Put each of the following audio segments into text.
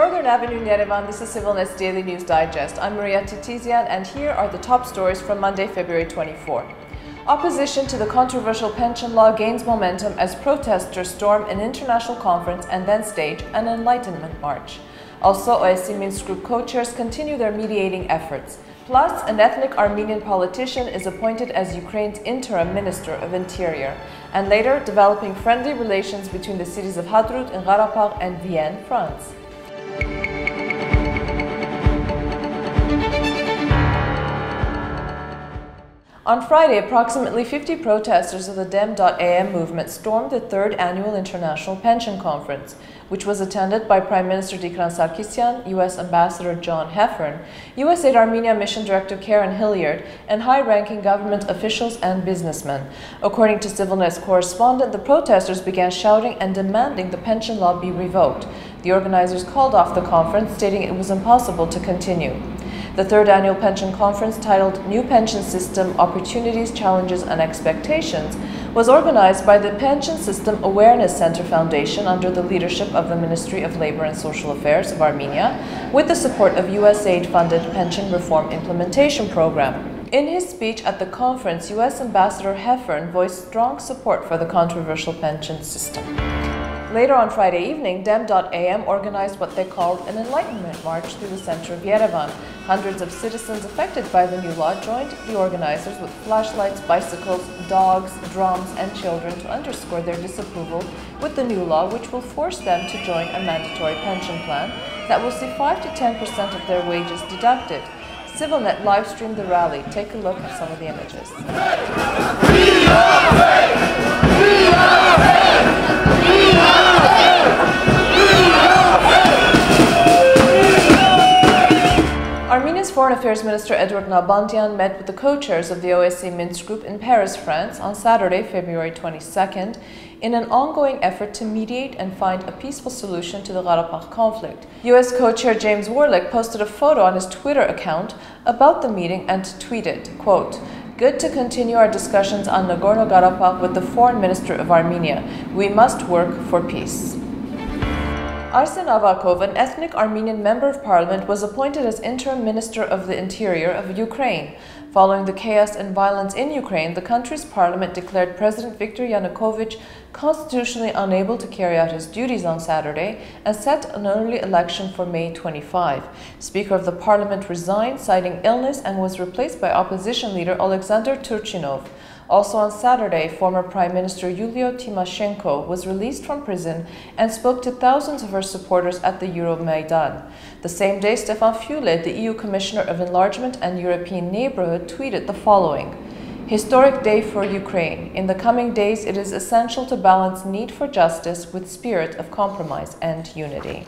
Northern Avenue, Yerevan, this is CivilNet's Daily News Digest. I'm Maria Titizian, and here are the top stories from Monday, February 24. Opposition to the controversial pension law gains momentum as protesters storm an international conference and then stage an enlightenment march. Also, OSCE Minsk Group co-chairs continue their mediating efforts. Plus, an ethnic Armenian politician is appointed as Ukraine's interim Minister of Interior, and later developing friendly relations between the cities of Hadrut in Karabakh and Vienne, France. On Friday, approximately 50 protesters of the Dem.am movement stormed the third annual International Pension Conference, which was attended by Prime Minister Sarkisyan, U.S. Ambassador John Heffern, USAID Armenia Mission Director Karen Hilliard, and high-ranking government officials and businessmen. According to CivilNet's correspondent, the protesters began shouting and demanding the pension law be revoked. The organizers called off the conference, stating it was impossible to continue. The third annual pension conference, titled New Pension System, Opportunities, Challenges and Expectations, was organized by the Pension System Awareness Center Foundation under the leadership of the Ministry of Labor and Social Affairs of Armenia, with the support of USAID-funded Pension Reform Implementation Program. In his speech at the conference, U.S. Ambassador Heffern voiced strong support for the controversial pension system. Later on Friday evening, Dem.am organized what they called an enlightenment march through the center of Yerevan. Hundreds of citizens affected by the new law joined the organizers with flashlights, bicycles, dogs, drums, and children to underscore their disapproval with the new law, which will force them to join a mandatory pension plan that will see 5 to 10% of their wages deducted. CivilNet live-streamed the rally. Take a look at some of the images. Armenia's Foreign Affairs Minister Edward Nalbandian met with the co-chairs of the OSCE Minsk Group in Paris, France on Saturday, February 22nd, in an ongoing effort to mediate and find a peaceful solution to the Karabakh conflict. U.S. co-chair James Warlick posted a photo on his Twitter account about the meeting and tweeted, quote, "Good to continue our discussions on Nagorno-Karabakh with the Foreign Minister of Armenia. We must work for peace." Arsen Avakov, an ethnic Armenian member of parliament, was appointed as interim Minister of the Interior of Ukraine. Following the chaos and violence in Ukraine, the country's parliament declared President Viktor Yanukovych constitutionally unable to carry out his duties on Saturday and set an early election for May 25. Speaker of the parliament resigned, citing illness, and was replaced by opposition leader Alexander Turchinov. Also on Saturday, former Prime Minister Yulia Tymoshenko was released from prison and spoke to thousands of her supporters at the Euromaidan. The same day, Stefan Füle, the EU Commissioner of Enlargement and European Neighborhood, tweeted the following: "Historic day for Ukraine. In the coming days, it is essential to balance need for justice with spirit of compromise and unity."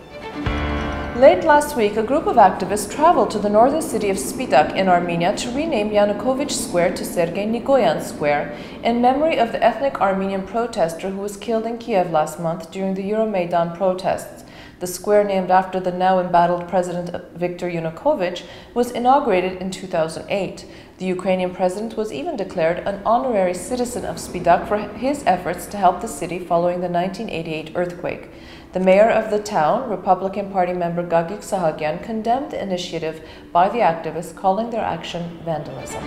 Late last week, a group of activists traveled to the northern city of Spitak in Armenia to rename Yanukovych Square to Sergei Nikoyan Square in memory of the ethnic Armenian protester who was killed in Kiev last month during the Euromaidan protests. The square, named after the now embattled President Viktor Yanukovych, was inaugurated in 2008. The Ukrainian president was even declared an honorary citizen of Spitak for his efforts to help the city following the 1988 earthquake. The mayor of the town, Republican Party member Gagik Sahagyan, condemned the initiative by the activists, calling their action vandalism.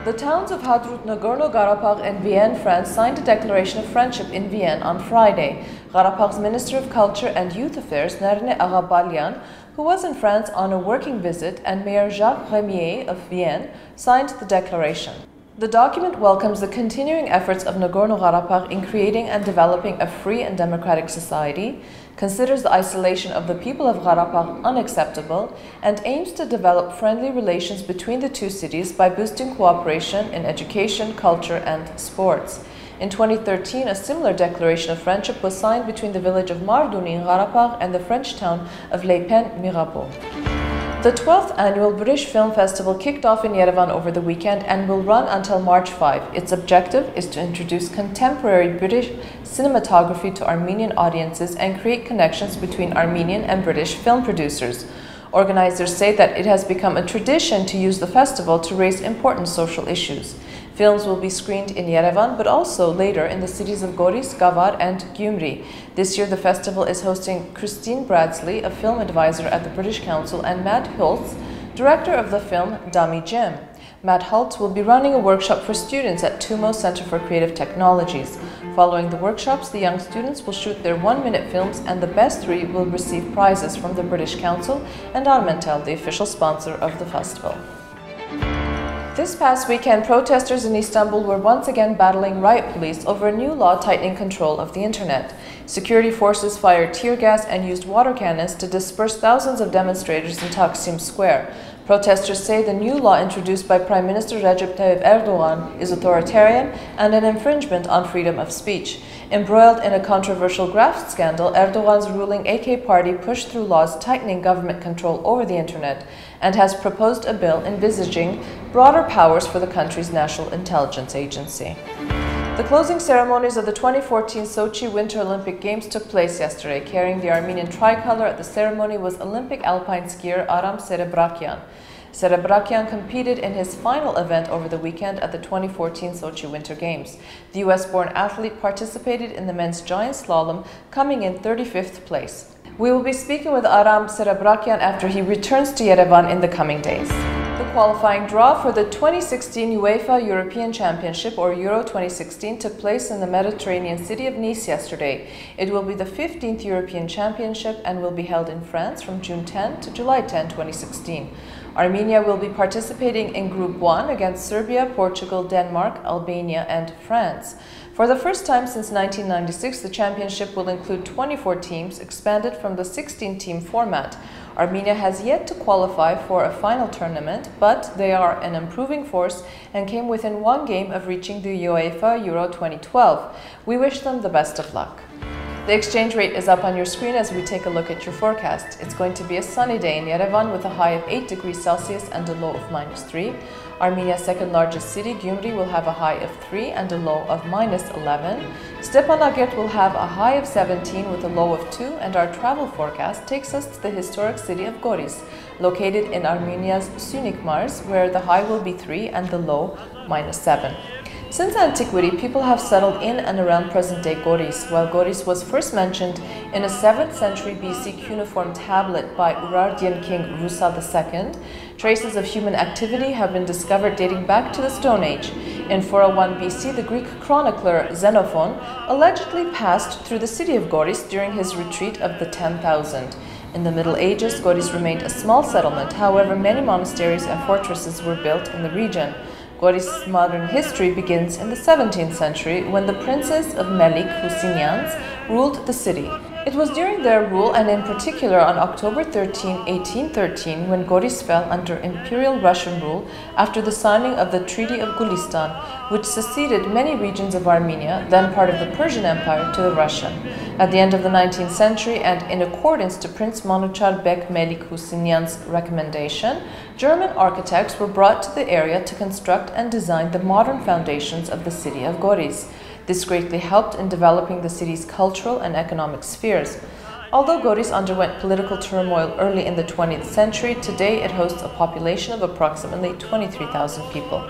The towns of Hadrut, Nagorno-Karabakh, and Vienne, France, signed a declaration of friendship in Vienne on Friday. Karabakh's Minister of Culture and Youth Affairs, Nerine Aghabalyan, who was in France on a working visit, and Mayor Jacques Remier of Vienne signed the declaration. The document welcomes the continuing efforts of Nagorno-Karabakh in creating and developing a free and democratic society, considers the isolation of the people of Karabakh unacceptable, and aims to develop friendly relations between the two cities by boosting cooperation in education, culture, and sports. In 2013, a similar declaration of friendship was signed between the village of Marduni in Karabakh and the French town of Les Pins-Mirabeau. The 12th annual British Film Festival kicked off in Yerevan over the weekend and will run until March 5. Its objective is to introduce contemporary British cinematography to Armenian audiences and create connections between Armenian and British film producers. Organizers say that it has become a tradition to use the festival to raise important social issues. Films will be screened in Yerevan, but also later in the cities of Goris, Gavar, and Gyumri. This year, the festival is hosting Christine Bradsley, a film advisor at the British Council, and Matt Hultz, director of the film Dem.am. Matt Hultz will be running a workshop for students at TUMO Center for Creative Technologies. Following the workshops, the young students will shoot their 1-minute films, and the best 3 will receive prizes from the British Council and Armentel, the official sponsor of the festival. This past weekend, protesters in Istanbul were once again battling riot police over a new law tightening control of the internet. Security forces fired tear gas and used water cannons to disperse thousands of demonstrators in Taksim Square. Protesters say the new law introduced by Prime Minister Recep Tayyip Erdogan is authoritarian and an infringement on freedom of speech. Embroiled in a controversial graft scandal, Erdogan's ruling AK party pushed through laws tightening government control over the internet and has proposed a bill envisaging broader powers for the country's National Intelligence Agency. The closing ceremonies of the 2014 Sochi Winter Olympic Games took place yesterday. Carrying the Armenian tricolor at the ceremony was Olympic alpine skier Arsen Avakov. Avakov competed in his final event over the weekend at the 2014 Sochi Winter Games. The US-born athlete participated in the men's giant slalom, coming in 35th place. We will be speaking with Arsen Avakov after he returns to Yerevan in the coming days. The qualifying draw for the 2016 UEFA European Championship, or Euro 2016, took place in the Mediterranean city of Nice yesterday. It will be the 15th European Championship and will be held in France from June 10 to July 10, 2016. Armenia will be participating in Group 1 against Serbia, Portugal, Denmark, Albania, and France. For the first time since 1996, the championship will include 24 teams, expanded from the 16-team format. Armenia has yet to qualify for a final tournament, but they are an improving force and came within 1 game of reaching the UEFA Euro 2012. We wish them the best of luck. The exchange rate is up on your screen as we take a look at your forecast. It's going to be a sunny day in Yerevan with a high of 8 degrees Celsius and a low of -3. Armenia's second largest city, Gyumri, will have a high of 3 and a low of -11. Stepanakert will have a high of 17 with a low of 2, and our travel forecast takes us to the historic city of Goris, located in Armenia's Syunik Mars, where the high will be 3 and the low -7. Since antiquity, people have settled in and around present-day Goris. While Goris was first mentioned in a 7th century BC cuneiform tablet by Urartian king Rusa II, traces of human activity have been discovered dating back to the Stone Age. In 401 BC, the Greek chronicler Xenophon allegedly passed through the city of Goris during his retreat of the 10,000. In the Middle Ages, Goris remained a small settlement. However, many monasteries and fortresses were built in the region. Goris' modern history begins in the 17th century when the princes of Melik Husinyans ruled the city. It was during their rule, and in particular on October 13, 1813, when Goris fell under Imperial Russian rule after the signing of the Treaty of Gulistan, which seceded many regions of Armenia, then part of the Persian Empire, to the Russian. At the end of the 19th century, and in accordance to Prince Manuchar Bek Melik Husinyan's recommendation, German architects were brought to the area to construct and design the modern foundations of the city of Goris. This greatly helped in developing the city's cultural and economic spheres. Although Goris underwent political turmoil early in the 20th century, today it hosts a population of approximately 23,000 people.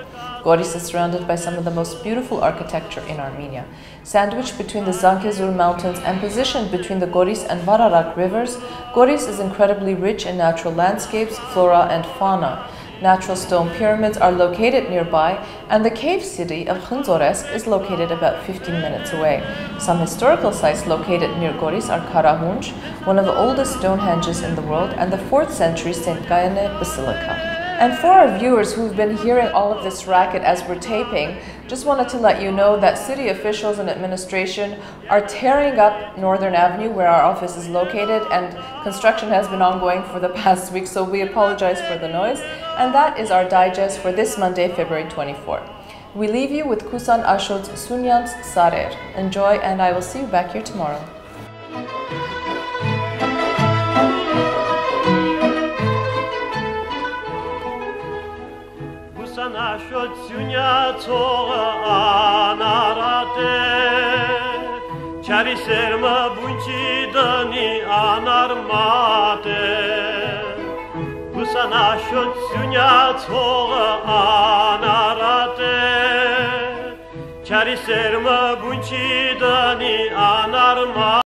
Goris is surrounded by some of the most beautiful architecture in Armenia. Sandwiched between the Zankezur Mountains and positioned between the Goris and Vararak rivers, Goris is incredibly rich in natural landscapes, flora, and fauna. Natural stone pyramids are located nearby, and the cave city of Khunzores is located about 15 minutes away. Some historical sites located near Goris are Karahunj, one of the oldest Stonehenges in the world, and the 4th century St. Gayane Basilica. And for our viewers who've been hearing all of this racket as we're taping, just wanted to let you know that city officials and administration are tearing up Northern Avenue, where our office is located, and construction has been ongoing for the past week, so we apologize for the noise. And that is our digest for this Monday, February 24. We leave you with Kusan Ashot's Sunyans Sarer. Enjoy, and I will see you back here tomorrow. Ashot Sunyatsoga anarate Chari serma bunchi dani anarmate Kusan ashot Sunyatsoga anarate Չարի սերմը բունչի դանի անարմատ